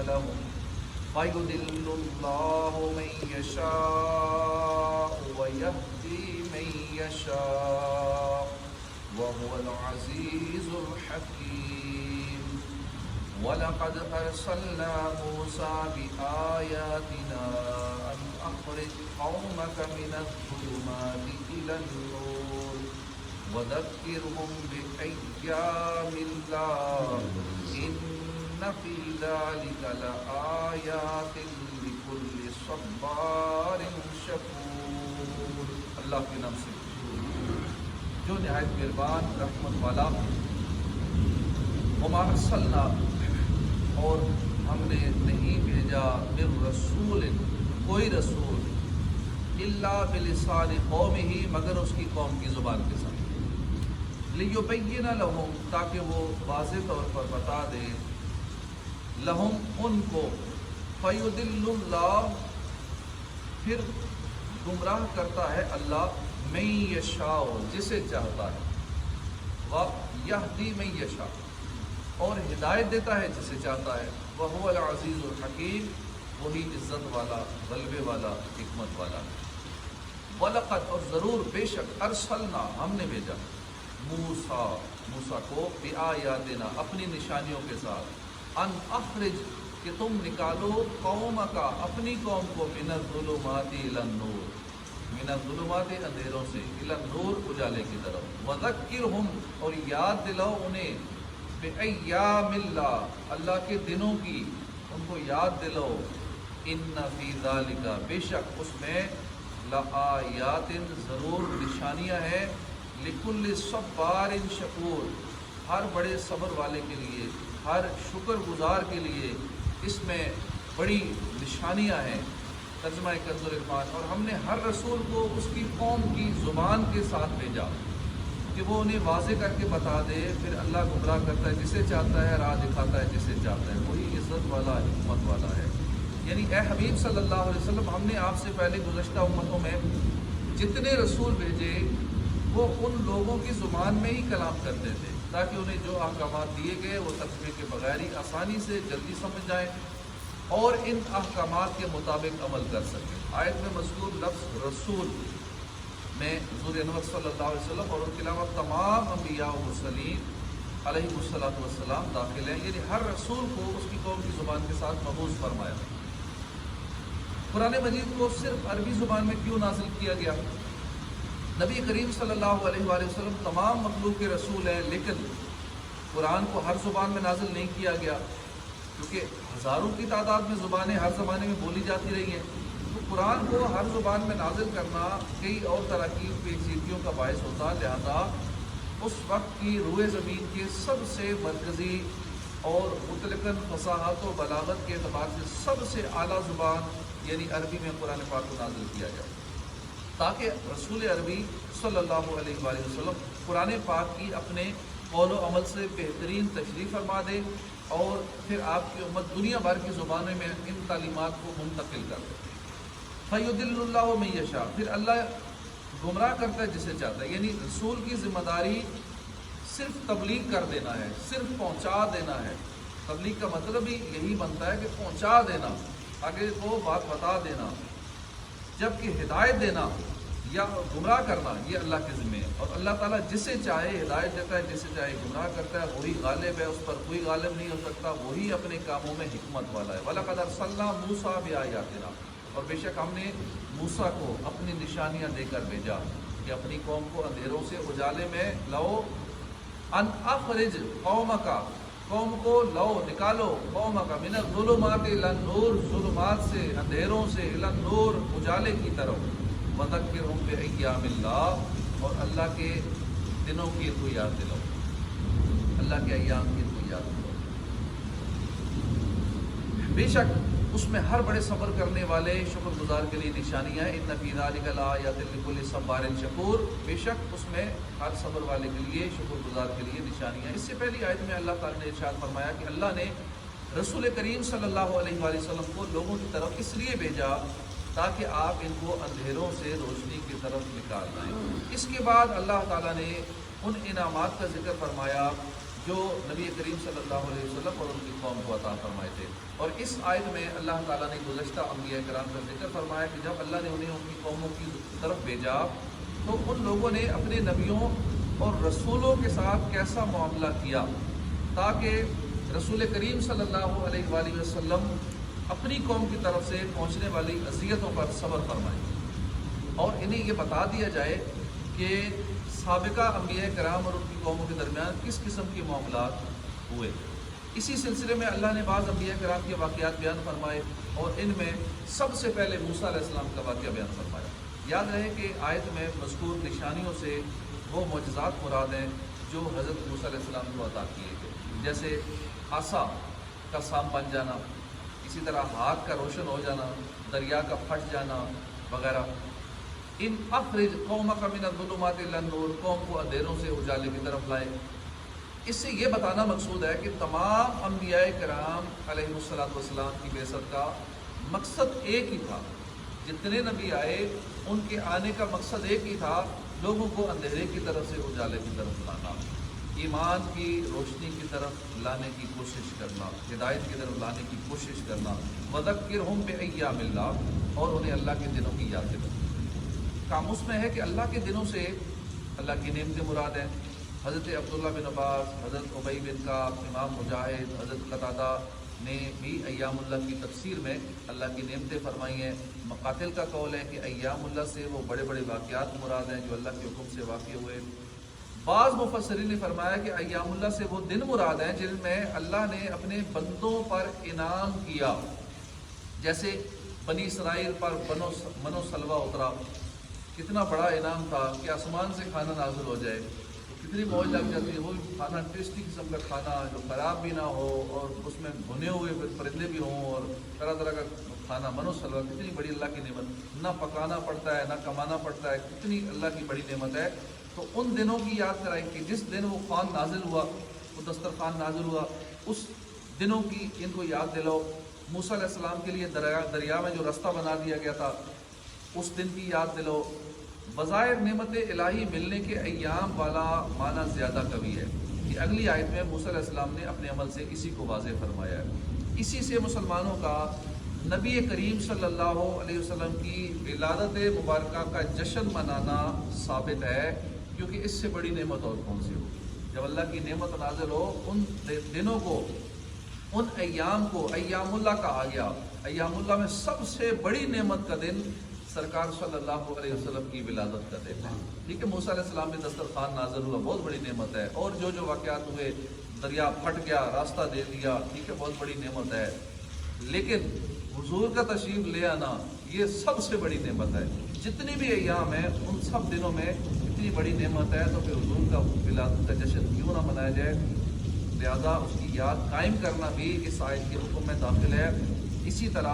لهم فيضل الله من يشاء ويهدي من يشاء وهو العزيز الحكيم وَلَقَدْ أَرْسَلْنَا مُوسَى بِآيَاتِنَا أَنْ أَخْرِجْ قَوْمَكَ مِنَ الظُّلُمَاتِ إِلَى النُّورِ وَذَكِّرْهُم بِأَيَّامِ اللَّهِ إِنَّ فِي ذَلِكَ لَآيَاتٍ لِكُلِّ صَبَّارٍ شَكُورٍ۔ اللہ کے نام سے جو نہایت مہربان رحمت والا۔ وَمَا أَرْسَلْنَا، اور ہم نے نہیں بھیجا من رسول، کوئی رسول، الا بلسان قومہ، مگر اس کی قوم کی زبان کے ساتھ، لیبین لہم، تاکہ وہ واضح طور پر بتا دے، لہم، ان کو، فیضل اللہ، پھر گمراہ کرتا ہے اللہ، من یشاء، جسے چاہتا ہے، ویہدی من یشاء، اور ہدایت دیتا ہے جسے چاہتا ہے، وَهُوَ الْعَزِيزُ الْحَكِيمُ، وہی عزت والا، غلبے والا، حکمت والا۔ وَلَقَدْ، اور ضرور، بے شک، ارسلنا، ہم نے بھیجا، موسیٰ کو، بِآیاتنا، اپنی نشانیوں کے ساتھ، ان اخرج، کہ تم نکالو، قومک، اپنی قوم کو، من الظلمات الی النور، من الظلمات، اندھیروں سے، الی النور، اجالے کی طرف، وذکرہم، اور یاد دلاؤ انہیں، بِأَيَّامِ اللَّهِ، اللہ کے دنوں کی، ان کو یاد دلاؤ، اِنَّ فِي ذَلِكَ، بے شک اس میں، لَآیَاتٍ، ضرور نشانیاں ہیں، لِكُلِّ صَبَّارٍ شَكُورٍ، ہر بڑے صبر والے کے لیے، ہر شکر گزار کے لیے اس میں بڑی نشانیاں ہیں۔ ترجمہ کنز الرحمن۔ اور ہم نے ہر رسول کو اس کی قوم کی زبان کے ساتھ بھیجا کہ وہ انہیں واضح کر کے بتا دے، پھر اللہ گمراہ کرتا ہے جسے چاہتا ہے، راہ دکھاتا ہے جسے چاہتا ہے، وہی عزت والا، حکمت والا ہے۔ یعنی اے حبیب صلی اللہ علیہ وسلم، ہم نے آپ سے پہلے گزشتہ امتوں میں جتنے رسول بھیجے وہ ان لوگوں کی زبان میں ہی کلام کرتے تھے، تاکہ انہیں جو احکامات دیے گئے وہ ترجمے کے بغیر ہی آسانی سے جلدی سمجھ جائیں اور ان احکامات کے مطابق عمل کر سکیں۔ آیت میں مذکور لفظ رسول میں حضور انور صلی اللہ علیہ وسلم اور ان کے علاوہ تمام انبیاء و مرسلین علیہ السلام داخل ہیں، یعنی ہر رسول کو اس کی قوم کی زبان کے ساتھ مبعوث فرمایا۔ قرآن مجید کو صرف عربی زبان میں کیوں نازل کیا گیا؟ نبی کریم صلی اللہ علیہ وآلہ وسلم تمام مخلوق کے رسول ہیں، لیکن قرآن کو ہر زبان میں نازل نہیں کیا گیا، کیونکہ ہزاروں کی تعداد میں زبانیں ہر زمانے میں بولی جاتی رہی ہیں، تو قرآن کو ہر زبان میں نازل کرنا کئی اور طرح کی پیچیدگیوں کا باعث ہوتا، لہذا اس وقت کی روئے زمین کے سب سے مرکزی اور مطلقاً فصاحت و بلاغت کے اعتبار سے سب سے اعلیٰ زبان یعنی عربی میں قرآن پاک کو نازل کیا جائے، تاکہ رسول عربی صلی اللہ علیہ وآلہ وسلم قرآن پاک کی اپنے قول و عمل سے بہترین تشریح فرما دے اور پھر آپ کی امت دنیا بھر کی زبانوں میں ان تعلیمات کو منتقل کر دے۔ فَيُضِلُّ اللَّهُ مَن يَشَاءُ، پھر اللہ گمراہ کرتا ہے جسے چاہتا ہے، یعنی رسول کی ذمہ داری صرف تبلیغ کر دینا ہے، صرف پہنچا دینا ہے۔ تبلیغ کا مطلب ہی یہی بنتا ہے کہ پہنچا دینا، آگے کو بات بتا دینا، جبکہ ہدایت دینا یا گمراہ کرنا یہ اللہ کے ذمہ ہے، اور اللہ تعالیٰ جسے چاہے ہدایت دیتا ہے، جسے چاہے گمراہ کرتا ہے، وہی غالب ہے، اس پر کوئی غالب نہیں ہو سکتا، وہی اپنے کاموں میں حکمت والا ہے۔ وَلَقَدْ أَرْسَلْنَا مُوسَىٰ بِآيَاتِنَا، اور بے شک ہم نے موسیٰ کو اپنی نشانیاں دے کر بھیجا کہ اپنی قوم کو اندھیروں سے اجالے میں لاؤ، ان اخرج قومک، قوم کو لاؤ، نکالو، قومک من الظلمات الی النور، ظلمات سے، اندھیروں سے، الی النور، اجالے کی طرف، وذکرہم بایام اللہ، اور اللہ کے دنوں کی کو یاد دلاؤ، اللہ کے ایام کی کو یاد دلاؤ۔ بے شک اس میں ہر بڑے صبر کرنے والے شکر گزار کے لیے نشانیاں ہیں۔ ان فی ذلک لآیات لکل صبار شکور، بے شک اس میں ہر صبر والے کے لیے، شکر گزار کے لیے نشانیاں ہیں۔ اس سے پہلی آیت میں اللہ تعالیٰ نے ارشاد فرمایا کہ اللہ نے رسول کریم صلی اللہ علیہ وآلہ وسلم کو لوگوں کی طرف اس لیے بھیجا تاکہ آپ ان کو اندھیروں سے روشنی کی طرف نکال لائیں۔ اس کے بعد اللہ تعالیٰ نے ان انعامات کا ذکر فرمایا جو نبی کریم صلی اللہ علیہ وسلم اور ان کی قوم کو عطا فرمائے تھے۔ اور اس آیت میں اللہ تعالیٰ نے گزشتہ انبیاء کرام کا ذکر فرمایا کہ جب اللہ نے انہیں ان کی قوموں کی طرف بھیجا تو ان لوگوں نے اپنے نبیوں اور رسولوں کے ساتھ کیسا معاملہ کیا تاکہ رسول کریم صلی اللہ علیہ وآلہ وسلم اپنی قوم کی طرف سے پہنچنے والی اذیتوں پر صبر فرمائیں اور انہیں یہ بتا دیا جائے کہ سابقہ انبیاء کرام اور ان کی قوموں کے درمیان کس قسم کے معاملات ہوئے۔ اسی سلسلے میں اللہ نے بعض انبیاء کرام کے واقعات بیان فرمائے اور ان میں سب سے پہلے موسیٰ علیہ السلام کا واقعہ بیان فرمایا۔ یاد رہے کہ آیت میں مذکور نشانیوں سے وہ معجزات مراد ہیں جو حضرت موسیٰ علیہ السلام کو عطا کیے تھے، جیسے عصا کا سام بن جانا، اسی طرح ہاتھ کا روشن ہو جانا، دریا کا پھٹ جانا وغیرہ۔ ان اخرج قومک من الظلمات الی النور، قوم کو اندھیروں سے اجالے کی طرف لائے۔ اس سے یہ بتانا مقصود ہے کہ تمام انبیاء کرام علیہ السلام کی بعثت کا مقصد ایک ہی تھا۔ جتنے نبی آئے ان کے آنے کا مقصد ایک ہی تھا، لوگوں کو اندھیرے کی طرف سے اجالے کی طرف لانا، ایمان کی روشنی کی طرف لانے کی کوشش کرنا، ہدایت کی طرف لانے کی کوشش کرنا۔ وذکرہم بایام اللہ، اور انہیں اللہ کے دنوں کی یاد دلانا۔ قاموس میں ہے کہ اللہ کے دنوں سے اللہ کی نعمتیں مراد ہیں۔ حضرت عبداللہ بن عباس، حضرت ابی بن کعب، امام مجاہد، حضرت قتادہ نے بھی ایام اللہ کی تفسیر میں اللہ کی نعمتیں فرمائی ہیں۔ مقاتل کا قول ہے کہ ایام اللہ سے وہ بڑے بڑے واقعات مراد ہیں جو اللہ کے حکم سے واقع ہوئے۔ بعض مفسرین نے فرمایا کہ ایام اللہ سے وہ دن مراد ہیں جن میں اللہ نے اپنے بندوں پر انعام کیا، جیسے بنی اسرائیل پر من و سلوہ اترا، کتنا بڑا انعام تھا کہ آسمان سے کھانا نازل ہو جائے تو کتنی موج لگ جاتی ہے۔ وہ کھانا ٹیسٹی قسم کا کھانا جو خراب بھی نہ ہو اور اس میں بھنے ہوئے پرندے بھی ہوں اور طرح طرح کا کھانا، من و سلوہ، کتنی بڑی اللہ کی نعمت، نہ پکانا پڑتا ہے نہ کمانا پڑتا ہے، کتنی اللہ کی بڑی نعمت ہے۔ تو ان دنوں کی یاد کرائیں کہ جس دن وہ خوان نازل ہوا، وہ دسترخوان نازل ہوا، اس دنوں کی ان کو یاد دلاؤ۔ موسیٰ علیہ السلام کے لیے دریا میں جو رستہ بنا دیا گیا تھا اس دن کی یاد دلو۔ بظاہر نعمت الہی ملنے کے ایام والا معنی زیادہ قوی ہے کہ اگلی آیت میں موسیٰ علیہ السلام نے اپنے عمل سے اسی کو واضح فرمایا ہے۔ اسی سے مسلمانوں کا نبی کریم صلی اللہ علیہ وسلم کی ولادت مبارکہ کا جشن منانا ثابت ہے، کیونکہ اس سے بڑی نعمت اور کون سی ہو۔ جب اللہ کی نعمت نازل ہو، ان دنوں کو، ان ایام کو ایام اللہ کہا گیا۔ ایام اللہ میں سب سے بڑی نعمت کا دن سرکار صلی اللہ علیہ وسلم کی ولادت کا دن ہے۔ ٹھیک ہے، موسیٰ علیہ السلام میں دسترخوان نازل ہوا، بہت بڑی نعمت ہے، اور جو جو واقعات ہوئے، دریا پھٹ گیا، راستہ دے دیا، ٹھیک ہے، بہت بڑی نعمت ہے۔ لیکن حضور کا تشریف لے آنا یہ سب سے بڑی نعمت ہے۔ جتنی بھی ایام ہیں ان سب دنوں میں اتنی بڑی نعمت ہے، تو پھر حضور کا ولادت کا جشن کیوں نہ منایا جائے؟ لہذا اس کی یاد قائم کرنا بھی اس آیت کے حکم میں داخل ہے۔ اسی طرح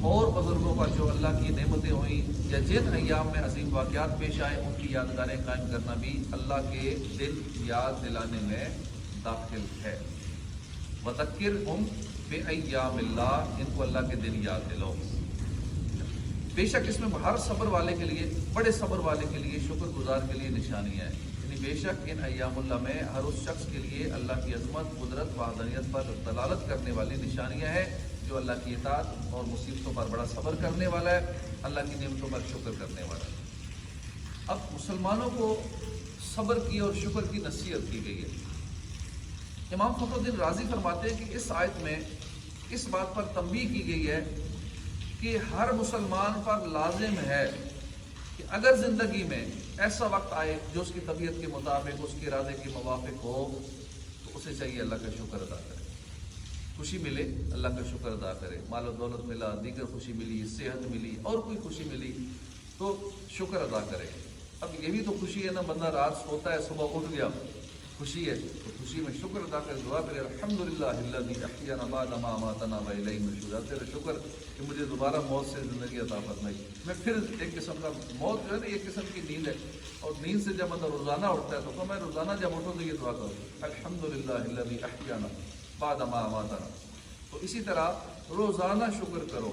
اور بزرگوں پر جو اللہ کی نعمتیں ہوئیں یا جن ایام میں عظیم واقعات پیش آئے ان کی یادگاریں قائم کرنا بھی اللہ کے دن یاد دلانے میں داخل ہے۔ وذکرہم بایام اللہ، ان کو اللہ کے دن یاد دلاؤ۔ بے شک اس میں ہر صبر والے کے لیے، بڑے صبر والے کے لیے، شکر گزار کے لیے نشانی ہے۔ یعنی بے شک ان ایام اللہ میں ہر اس شخص کے لیے اللہ کی عظمت، قدرت، وحدانیت پر دلالت کرنے والی نشانیاں ہیں جو اللہ کی اطاعت اور مصیبتوں پر بڑا صبر کرنے والا ہے، اللہ کی نعمتوں پر شکر کرنے والا ہے۔ اب مسلمانوں کو صبر کی اور شکر کی نصیحت کی گئی ہے۔ امام فخر الدین رازی فرماتے ہیں کہ اس آیت میں اس بات پر تنبیہ کی گئی ہے کہ ہر مسلمان پر لازم ہے کہ اگر زندگی میں ایسا وقت آئے جو اس کی طبیعت کے مطابق، اس کے ارادے کے موافق ہو، تو اسے چاہیے اللہ کا شکر ادا کرے۔ خوشی ملے اللہ کا شکر ادا کرے، مال و دولت ملا، دیگر خوشی ملی، صحت ملی، اور کوئی خوشی ملی تو شکر ادا کرے۔ اب یہ بھی تو خوشی ہے نا، بندہ رات سوتا ہے صبح اٹھ گیا، خوشی ہے، تو خوشی میں شکر ادا کرے، دعا کرے، الحمدللہ الذی احیانا بعد ما اماتنا والیہ النشور، تیرا شکر کہ مجھے دوبارہ موت سے زندگی عطا فرمائی۔ میں پھر ایک قسم کا موت جو ہے نا، ایک قسم کی نیند ہے، اور نیند سے جب مطلب روزانہ اٹھتا ہے تو میں روزانہ جب اٹھوں تو یہ دعا کروں، الحمدللہ الذی احیانا بعد ما اماتنا۔ تو اسی طرح روزانہ شکر کرو،